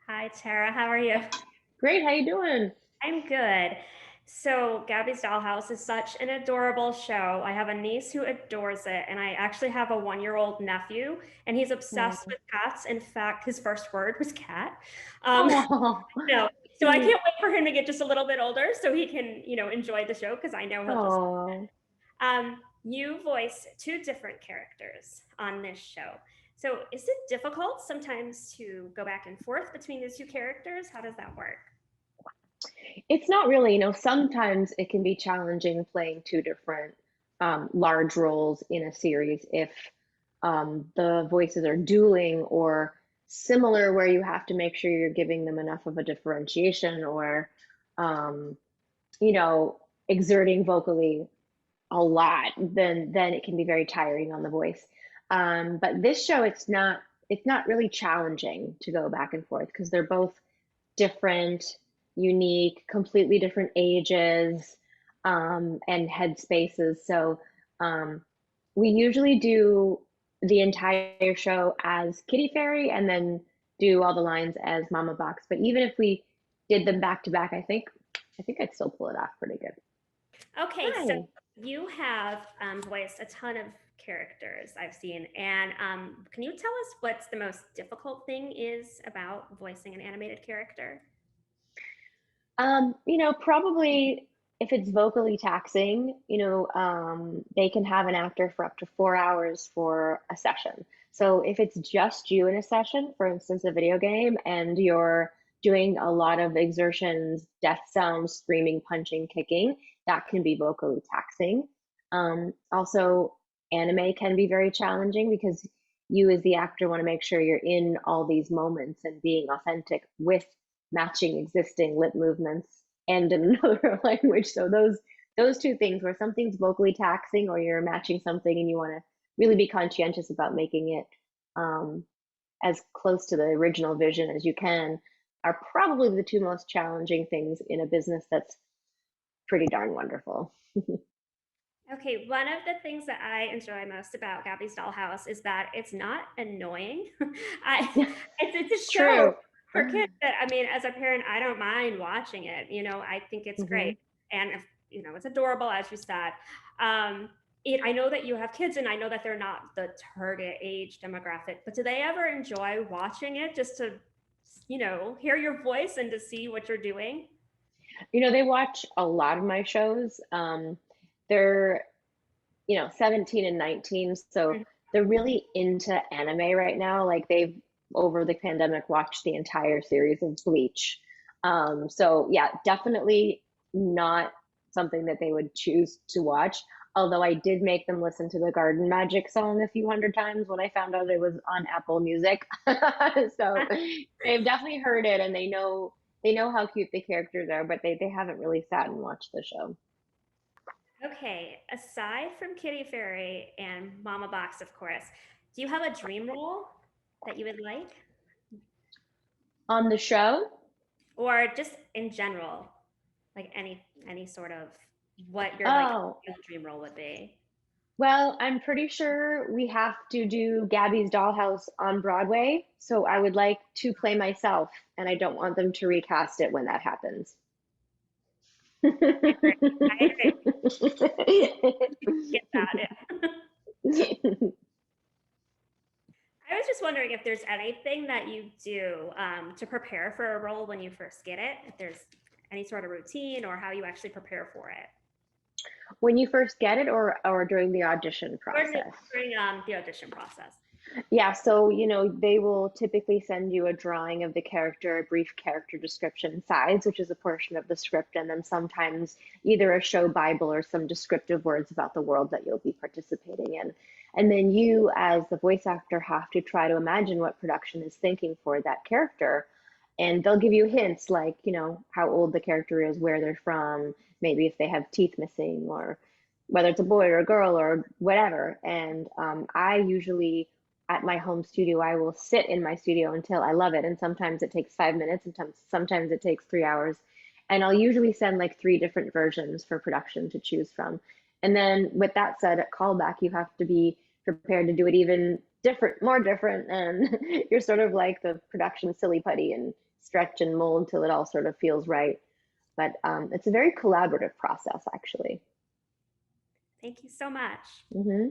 Hi, Tara. How are you? Great, how you doing? I'm good. So, Gabby's Dollhouse is such an adorable show. I have a niece who adores it, and I actually have a 1-year-old nephew, and he's obsessed Oh, with cats. In fact, his first word was cat. oh, No, so I sweet. can't wait for him to get just a little bit older so he can, enjoy the show because I know he'll just. Oh, You voice two different characters on this show. So, is it difficult sometimes to go back and forth between the two characters? How does that work? it's not really, sometimes it can be challenging playing two different large roles in a series if the voices are dueling or similar, where you have to make sure you're giving them enough of a differentiation or, um, you know, exerting vocally a lot, then it can be very tiring on the voice. But this show, it's not really challenging to go back and forth because they're both different, unique, completely different ages and headspaces. So um, we usually do the entire show as Kitty Fairy and then do all the lines as Mama Box. But even if we did them back to back, I think I'd still pull it off pretty good. Okay, so Hi. you have voiced a ton of characters I've seen, and can you tell us what's the most difficult thing is about voicing an animated character? Probably if it's vocally taxing, they can have an actor for up to 4 hours for a session. So if it's just you in a session, for instance, a video game, and you're doing a lot of exertions, death sounds, screaming, punching, kicking, that can be vocally taxing. Also, anime can be very challenging because you as the actor want to make sure you're in all these moments and being authentic with matching existing lip movements and in another language. So those two things, where something's vocally taxing or you're matching something and you want to really be conscientious about making it as close to the original vision as you can, are probably the two most challenging things in a business that's pretty darn wonderful. Okay, one of the things that I enjoy most about Gabby's Dollhouse is that it's not annoying. It's a It's show true. for kids that, I mean, as a parent, I don't mind watching it. I think it's great, Mhm. and if, it's adorable, as you said. Um, I know that you have kids, and I know that they're not the target age demographic, but do they ever enjoy watching it just to, hear your voice and to see what you're doing? They watch a lot of my shows. They're 17 and 19. So they're really into anime right now. Like they've, over the pandemic, watched the entire series of Bleach. So yeah, definitely not something that they would choose to watch. Although I did make them listen to the Garden Magic song a few hundred times when I found out it was on Apple Music. So they've definitely heard it and they know how cute the characters are, but they haven't really sat and watched the show. Okay, aside from Kitty Fairy and Mama Box, of course, do you have a dream role that you would like? On the show, Or just in general, like any sort of what your like oh, ideal dream role would be? well, I'm pretty sure we have to do Gabby's Dollhouse on Broadway, so I would like to play myself, and I don't want them to recast it when that happens. I agree. I agree. Get that. I was just wondering if there's anything that you do to prepare for a role when you first get it, if there's any sort of routine or how you actually prepare for it. When you first get it, or during the audition Or process? during the audition process. Yeah, so they will typically send you a drawing of the character, a brief character description, sides, which is a portion of the script, and then sometimes either a show Bible or some descriptive words about the world that you'll be participating in. And then you, as the voice actor, have to try to imagine what production is thinking for that character. And they'll give you hints like, how old the character is, where they're from, maybe if they have teeth missing, or whether it's a boy or a girl or whatever. And I usually, at my home studio, I will sit in my studio until I love it. And sometimes it takes 5 minutes, and sometimes it takes 3 hours. And I'll usually send like three different versions for production to choose from. And then with that said, at callback, you have to be prepared to do it even different, more different, and you're sort of like the production silly putty and stretch and mold till it all sort of feels right. But it's a very collaborative process, actually. Thank you so much. Hmm.